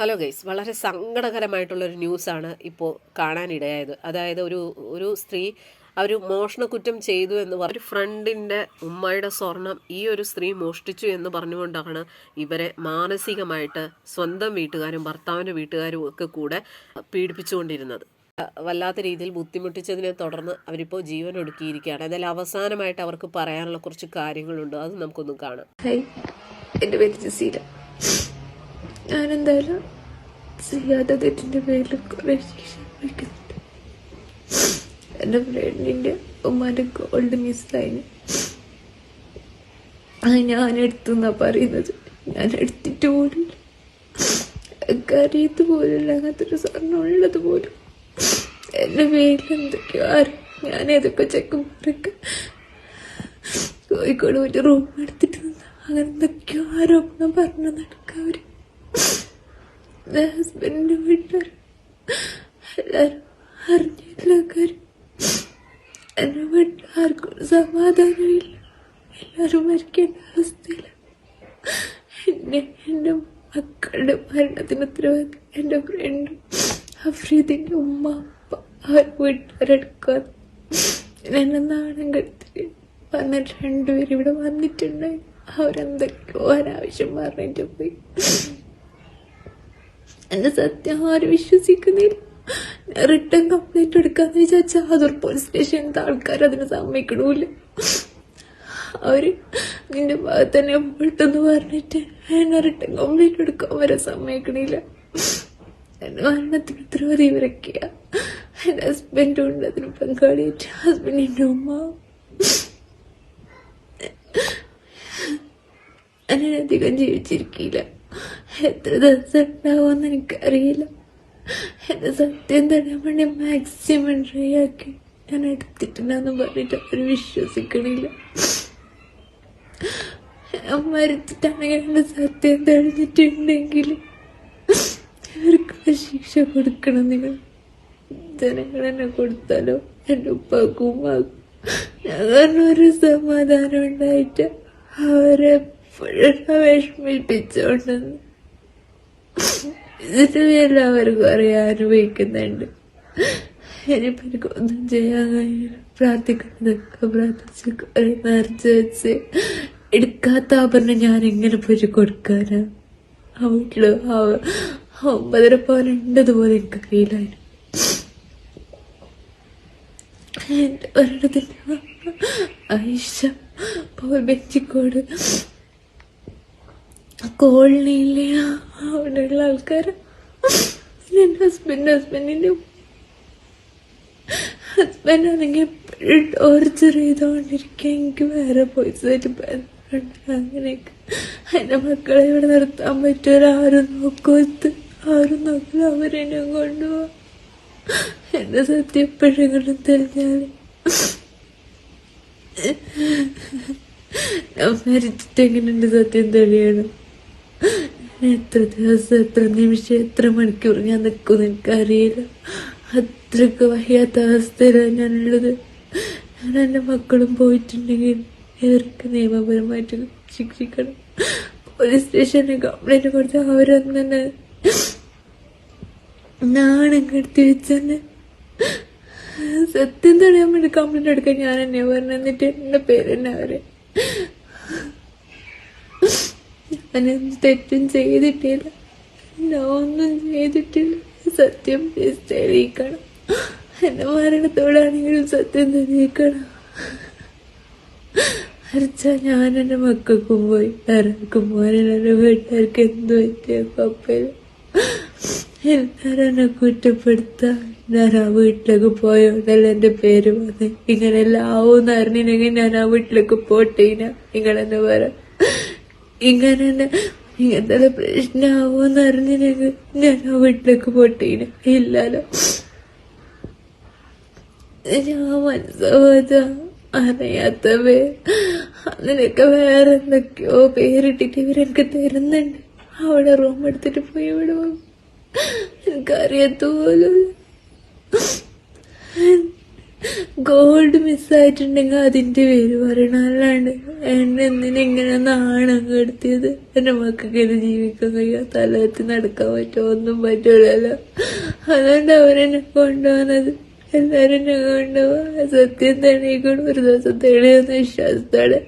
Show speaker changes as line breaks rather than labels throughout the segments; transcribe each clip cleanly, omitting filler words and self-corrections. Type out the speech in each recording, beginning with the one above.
Hello guys, വളരെ സങ്കടകരമായിട്ടുള്ളൊരു ന്യൂസാണ് ഇപ്പോൾ കാണാനിടയായത്. അതായത് ഒരു സ്ത്രീ അവർ മോഷണക്കുറ്റം ചെയ്തു എന്ന് ഒരു ഫ്രണ്ടിൻ്റെ ഉമ്മയുടെ സ്വർണം ഈ ഒരു സ്ത്രീ മോഷ്ടിച്ചു എന്ന് പറഞ്ഞുകൊണ്ടാണ് ഇവരെ മാനസികമായിട്ട് സ്വന്തം വീട്ടുകാരും ഭർത്താവിൻ്റെ വീട്ടുകാരും ഒക്കെ കൂടെ പീഡിപ്പിച്ചുകൊണ്ടിരുന്നത്. വല്ലാത്ത രീതിയിൽ ബുദ്ധിമുട്ടിച്ചതിനെ തുടർന്ന് അവരിപ്പോൾ ജീവൻ ഒടുക്കിയിരിക്കുകയാണ്. എന്തായാലും അവസാനമായിട്ട് അവർക്ക് പറയാനുള്ള കുറച്ച് കാര്യങ്ങളുണ്ട്, അത് നമുക്കൊന്ന് കാണാം.
എൻ്റെ പേര് ജസീല. ഞാനെന്തായാലും ചെയ്യാത്ത തെറ്റിന്റെ പേരിൽ കുറെ ശിക്ഷ വയ്ക്കുന്നുണ്ട്. എന്റെ ഫ്രണ്ടിന്റെ ഉമ്മാന്റെ ഗോൾഡ് മിസ്സായിന്. അത് ഞാൻ എടുത്തുന്നാ പറയുന്നത്. ഞാൻ എടുത്തിട്ട് പോലില്ല, അറിയത്ത് പോലില്ല. അങ്ങനത്തെ ഒരു സ്വർണ്ണം ഉള്ളത് പോലും എന്റെ പേരിൽ എന്തൊക്കെയോ ഞാൻ ഏതൊക്കെ ചെക്കന്മാരൊക്കെ കോഴിക്കോട് ഒരു റൂം എടുത്തിട്ട് അങ്ങനെ എന്തൊക്കെയോ ആരോപണം പറഞ്ഞു നടക്കാവര്. ഹസ്ബൻഡിന്റെ വീട്ടുകാർ എല്ലാരും അറിഞ്ഞില്ല കാര്യം. എന്റെ വീട്ടിൽ ആർക്കും സമാധാനമില്ല, എല്ലാരും മരിക്കേണ്ട അവസ്ഥയില്ല. എന്റെ മക്കളുടെ മരണത്തിന് ഉത്തരവാദി എന്റെ ഫ്രണ്ടും അഫ്രീദിന്റെ ഉമ്മ അപ്പ അവർ വീട്ടുകാരെടുക്കാൻ എന്നെ നാണം കെടുത്തിട്ട് വന്നിട്ട് രണ്ടുപേരും ഇവിടെ വന്നിട്ടുണ്ടായി. അവരെന്തൊക്കെയോ അനാവശ്യം പറഞ്ഞിട്ട് പോയി. എന്റെ സത്യം ആരും വിശ്വസിക്കുന്നില്ല. റിട്ടേൺ കംപ്ലൈന്റ് എടുക്കാന്ന് വിചാരിച്ചാൽ അതൊരു പോലീസ് സ്റ്റേഷനിലത്തെ ആൾക്കാർ അതിന് സമ്മതിക്കണമില്ല. അവര് നിന്റെ ഭാഗത്ത് തന്നെ പെട്ടെന്ന് പറഞ്ഞിട്ട് എന്നെ റിട്ടേൺ കംപ്ലൈന്റ് എടുക്കാൻ വരെ സമ്മതിക്കണില്ല. എന്റെ മരണത്തിന് ഉത്തരവാദി ഇവരൊക്കെയാ. എന്റെ ഹസ്ബൻഡും ഉണ്ട് അതിന് പങ്കാളിയായിട്ട്. ഹസ്ബൻഡിന്റെ ഉമ്മ എന്നെ അധികം ജീവിച്ചിരിക്കില്ല. എത്ര ദിവസം ഉണ്ടാവുമെന്ന് എനിക്കറിയില്ല. എന്റെ സത്യം തടയാൻ വേണ്ടി മാക്സിമം ട്രൈ ആക്കി ഞാൻ എടുത്തിട്ടുണ്ടെന്ന് പറഞ്ഞിട്ട് അവർ വിശ്വസിക്കണില്ല. മരിച്ചിട്ടാണെങ്കിൽ എന്റെ സത്യം തെളിഞ്ഞിട്ടുണ്ടെങ്കിൽ ഇവർക്ക് ശിക്ഷ കൊടുക്കണം. നിങ്ങൾ ജനങ്ങൾ എന്നെ കൊടുത്താലോ എന്റെ ഉപ്പാക്കും ഉമ്മാക്കും ഞാൻ കാരണം ഒരു സമാധാനം ഉണ്ടായിട്ട് അവരെ വിഷമിപ്പിച്ചോണ്ടെന്ന് ഇതിന്റെ പേരിൽ അവർക്കും അറിയാൻ അനുഭവിക്കുന്നുണ്ട്. ഇനിയിപ്പോ എനിക്കൊന്നും ചെയ്യാൻ കഴിയില്ല. പ്രാർത്ഥിക്കുന്നതൊക്കെ പ്രാർത്ഥിച്ച് കുറെ നിറച്ച് വെച്ച് എടുക്കാത്ത ആഭരണം ഞാൻ എങ്ങനെ പോയി കൊടുക്കാനാ? ആ വീട്ടില് 9:30 പോലെ ഉണ്ടതുപോലെ എനിക്കറിയില്ലായിരുന്നു. എന്റെ ഒരിടത്തിന്റെ ഐഷ ബെഞ്ചിക്കോട് കോളനിയിലെ അവിടെയുള്ള ആൾക്കാര് എന്റെ ഹസ്ബൻഡിന്റെ ഹസ്ബൻഡാണെങ്കിൽ ടോർച്ചർ ചെയ്തോണ്ടിരിക്കുക. എനിക്ക് വേറെ പോയിസായിട്ട് അങ്ങനെയൊക്കെ. എന്റെ മക്കളെ ഇവിടെ നിർത്താൻ പറ്റുമോ? ആരും നോക്കില്ല. അവരെന്നെ കൊണ്ടുപോവാ. എന്റെ സത്യം എപ്പോഴെങ്കിലും തെളിഞ്ഞാല് ഞാൻ മരിച്ചിട്ട് എങ്ങനെയുണ്ട് സത്യം തെളിയണം? എത്ര ദിവസം, എത്ര നിമിഷം, എത്ര മണിക്കൂർ ഞാൻ നിൽക്കുമെന്ന് എനിക്കറിയില്ല. അത്രയ്ക്ക് വയ്യാത്ത അവസ്ഥയിലാണ് ഞാനുള്ളത്. ഞാൻ എന്റെ മക്കളും പോയിട്ടുണ്ടെങ്കിൽ ഇവർക്ക് നിയമപരമായിട്ട് ശിക്ഷിക്കണം. പോലീസ് സ്റ്റേഷനിൽ കംപ്ലൈന്റ് കൊടുത്ത് അവരൊന്നെ നാണം കെടുത്തി വെച്ചെന്നെ. സത്യം തടയാൻ വേണ്ടി കംപ്ലൈന്റ് എടുക്കാൻ ഞാൻ എന്നെ പറഞ്ഞു. എന്നിട്ട് എന്റെ പേര് തന്നെ അവരെ. ഞാനെന്ത് തെറ്റും ചെയ്തിട്ടില്ല, ഞാൻ ഒന്നും ചെയ്തിട്ടില്ല. സത്യം തെളിയിക്കണം. എന്റെ മരണത്തോടാണെങ്കിലും സത്യം തെളിയിക്കണം. അരച്ചാ ഞാൻ എന്റെ മക്കൾക്കും പോയി ആർക്കും പോകാനില്ല. എന്റെ വീട്ടുകാർക്ക് എന്ത് പറ്റിയ കുഴപ്പമില്ല. എല്ലാരും എന്നെ കുറ്റപ്പെടുത്താൻ ഞാൻ ആ വീട്ടിലേക്ക് പോയോണ്ടല്ല എന്റെ പേര് വന്ന്. ഇങ്ങനെല്ലാം ആവൂന്ന് അറിഞ്ഞില്ലെങ്കിൽ ഞാൻ ആ വീട്ടിലേക്ക് പോട്ടേന. നിങ്ങളെന്നെ പറ, ഇങ്ങനത്തെ പ്രശ്നമാവൂന്ന് അറിഞ്ഞില്ലെങ്കിൽ ഞാൻ ആ വീട്ടിലേക്ക് പോട്ടേന. ഇല്ലല്ലോ, ഞാൻ മനസ്സാവാത അറിയാത്തവേ അതിനൊക്കെ വേറെ എന്തൊക്കെയോ പേരിട്ടിട്ട് ഇവരെനിക്ക് തരുന്നുണ്ട്. അവിടെ റൂം എടുത്തിട്ട് പോയി ഇവിടെ എനിക്കറിയാത്ത പോലും ഗോൾഡ് മിസ്സായിട്ടുണ്ടെങ്കിൽ അതിന്റെ പേര് പറയണം, അല്ലാണ്ട് എന്നെ എന്തിനെങ്ങനെ നാണം കെടുത്തിയത്. എന്റെ മക്കൾക്ക് ഇത് ജീവിക്കാൻ കഴിയാ, തലത്തി നടക്കാൻ പറ്റുമോ, ഒന്നും പറ്റൂലല്ലോ. അതുകൊണ്ട് അവരെന്നെ കൊണ്ടുപോകുന്നത്. എല്ലാരും എന്നെ കൊണ്ടുപോവാ, സത്യം തെളിയിക്കണം, ഒരു ദിവസം തെളിയുന്ന വിശ്വാസത്തോടെ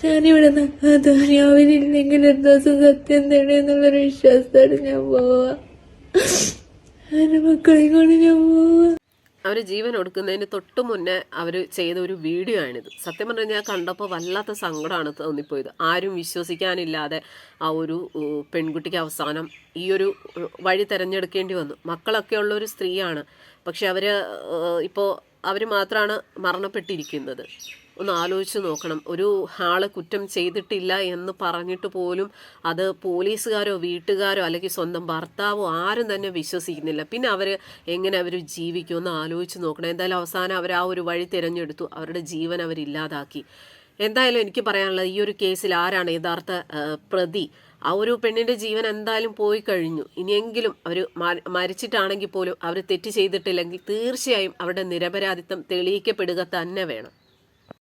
ഞാനിവിടെ ധോനിയാവിലില്ലെങ്കിൽ ഒരു ദിവസം സത്യം തെളിയുന്നുള്ളൊരു വിശ്വാസത്തോടെ ഞാൻ പോവാ. എന്റെ മക്കളെ കൊണ്ട് ഞാൻ പോവാ.
അവർ ജീവൻ ഒടുക്കുന്നതിന് തൊട്ട് മുന്നേ അവർ ചെയ്ത ഒരു വീഡിയോ ആണിത്. സത്യം പറഞ്ഞു കഴിഞ്ഞാൽ കണ്ടപ്പോൾ വല്ലാത്ത സങ്കടമാണ് തോന്നിപ്പോയത്. ആരും വിശ്വസിക്കാനില്ലാതെ ആ ഒരു പെൺകുട്ടിക്ക് അവസാനം ഈ ഒരു വഴി തിരഞ്ഞെടുക്കേണ്ടി വന്നു. മക്കളൊക്കെ ഉള്ള ഒരു സ്ത്രീയാണ്, പക്ഷെ ഇപ്പോൾ അവർ മാത്രമാണ് മരണപ്പെട്ടിരിക്കുന്നത്. ഒന്ന് ആലോചിച്ച് നോക്കണം. ഒരു ആള് കുറ്റം ചെയ്തിട്ടില്ല എന്ന് പറഞ്ഞിട്ട് പോലും അത് പോലീസുകാരോ വീട്ടുകാരോ അല്ലെങ്കിൽ സ്വന്തം ഭർത്താവോ ആരും തന്നെ വിശ്വസിക്കുന്നില്ല. പിന്നെ എങ്ങനെ അവർ ജീവിക്കും ഒന്ന് ആലോചിച്ച് നോക്കണം. എന്തായാലും അവസാനം അവർ ആ ഒരു വഴി തിരഞ്ഞെടുത്തു, അവരുടെ ജീവൻ അവരില്ലാതാക്കി. എന്തായാലും എനിക്ക് പറയാനുള്ളത്, ഈ ഒരു കേസിൽ ആരാണ് യഥാർത്ഥ പ്രതി? ആ ഒരു പെണ്ണിൻ്റെ ജീവൻ എന്തായാലും പോയി കഴിഞ്ഞു. ഇനിയെങ്കിലും അവർ മരിച്ചിട്ടാണെങ്കിൽ പോലും അവർ തെറ്റ് ചെയ്തിട്ടില്ലെങ്കിൽ തീർച്ചയായും അവരുടെ നിരപരാധിത്വം തെളിയിക്കപ്പെടുക തന്നെ വേണം.